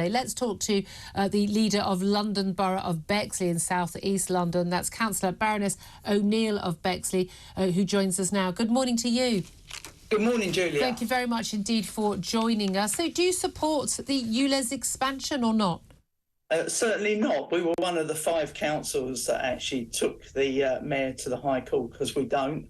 Let's talk to the leader of London Borough of Bexley in South East London. That's Councillor Baroness O'Neill of Bexley, who joins us now. Good morning to you. Good morning, Julia. Thank you very much indeed for joining us. So do you support the ULEZ expansion or not? Certainly not. We were one of the 5 councils that actually took the mayor to the High Court because we don't.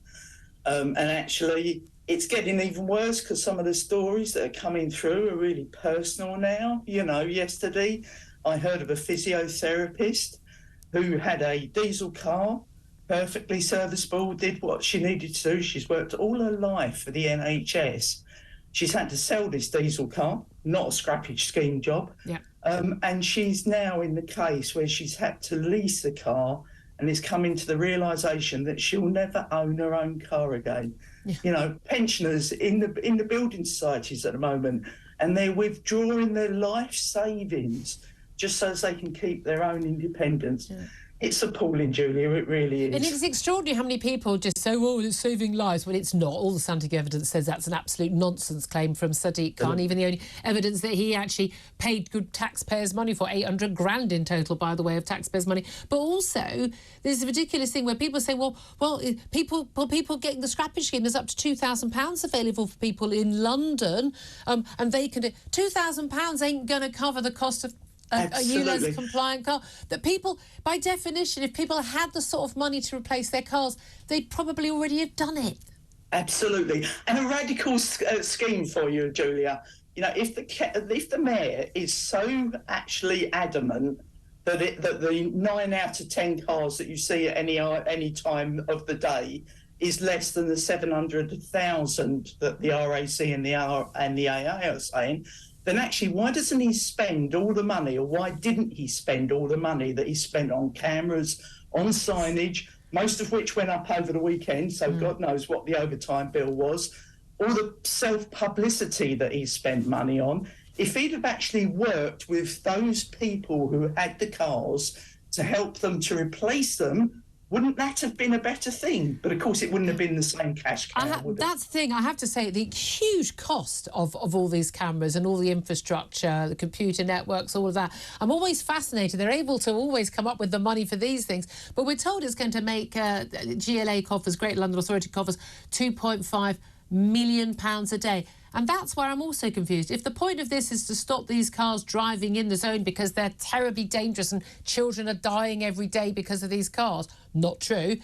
And actually, it's getting even worse because some of the stories that are coming through are really personal now. You know, yesterday I heard of a physiotherapist who had a diesel car, perfectly serviceable, did what she needed to do. She's worked all her life for the NHS. She's had to sell this diesel car, not a scrappage scheme job. Yeah. And she's now in the case where she's had to lease a car and is coming to the realisation that she'll never own her own car again. Yeah. You know, pensioners in the building societies at the moment, and they're withdrawing their life savings just so as they can keep their own independence. Yeah. It's appalling, Julia, it really is. And it's extraordinary how many people just say, oh, it's saving lives, when it's not. All the scientific evidence says that's an absolute nonsense claim from Sadiq Khan. Even the only evidence that he actually paid good taxpayers' money for, 800 grand in total, by the way, of taxpayers' money. But also, there's a ridiculous thing where people say, well, people getting the scrappage scheme, there's up to £2,000 available for people in London, and they can do £2,000 ain't going to cover the cost of a ULEZ compliant car. That people, by definition, if people had the sort of money to replace their cars, they'd probably already have done it. Absolutely. And a radical scheme for you, Julia. You know, if the mayor is so actually adamant that the 9 out of 10 cars that you see at any time of the day is less than the 700,000 that the RAC and the AA are saying, then actually, why doesn't he spend all the money, or why didn't he spend all the money that he spent on cameras, on signage, most of which went up over the weekend, so God knows what the overtime bill was, all the self-publicity that he spent money on. If he'd have actually worked with those people who had the cars to help them to replace them, wouldn't that have been a better thing? But, of course, it wouldn't have been the same cash cow, would it? That's the thing. I have to say, the huge cost of all these cameras and all the infrastructure, the computer networks, all of that. I'm always fascinated. They're able to always come up with the money for these things. But we're told it's going to make GLA coffers, Great London Authority coffers, £2.5 million a day. And that's where I'm also confused. If the point of this is to stop these cars driving in the zone because they're terribly dangerous and children are dying every day because of these cars, not true.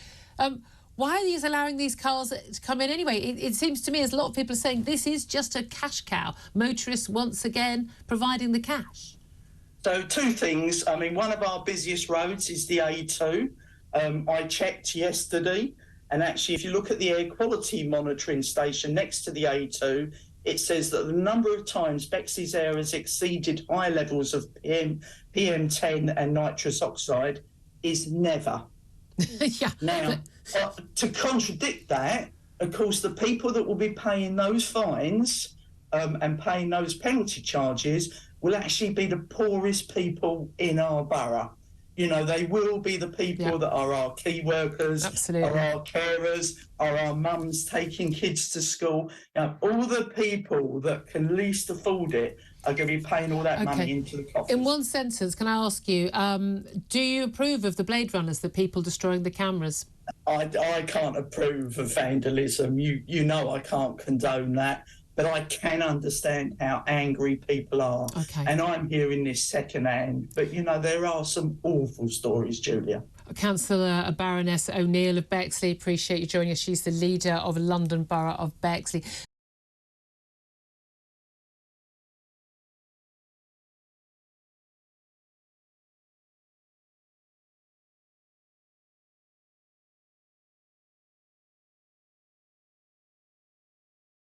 Why are these allowing these cars to come in anyway? It seems to me, as a lot of people are saying, this is just a cash cow. Motorists, once again, providing the cash. So 2 things. I mean, one of our busiest roads is the A2. I checked yesterday, and actually, if you look at the air quality monitoring station next to the A2, it says that the number of times Bexley's air has exceeded high levels of PM10 and nitrous oxide is never. Yeah. Now, to contradict that, of course, the people that will be paying those fines and paying those penalty charges will actually be the poorest people in our borough. You know, they will be the people that are our key workers, Absolutely. Are our carers, are our mums taking kids to school. You know, all the people that can least afford it are going to be paying all that money into the coffers. In one sentence, can I ask you, do you approve of the Blade Runners, the people destroying the cameras? I can't approve of vandalism. You know I can't condone that. But I can understand how angry people are. And I'm hearing this secondhand. But, you know, there are some awful stories, Julia. Councillor Baroness O'Neill of Bexley, appreciate you joining us. She's the leader of London Borough of Bexley.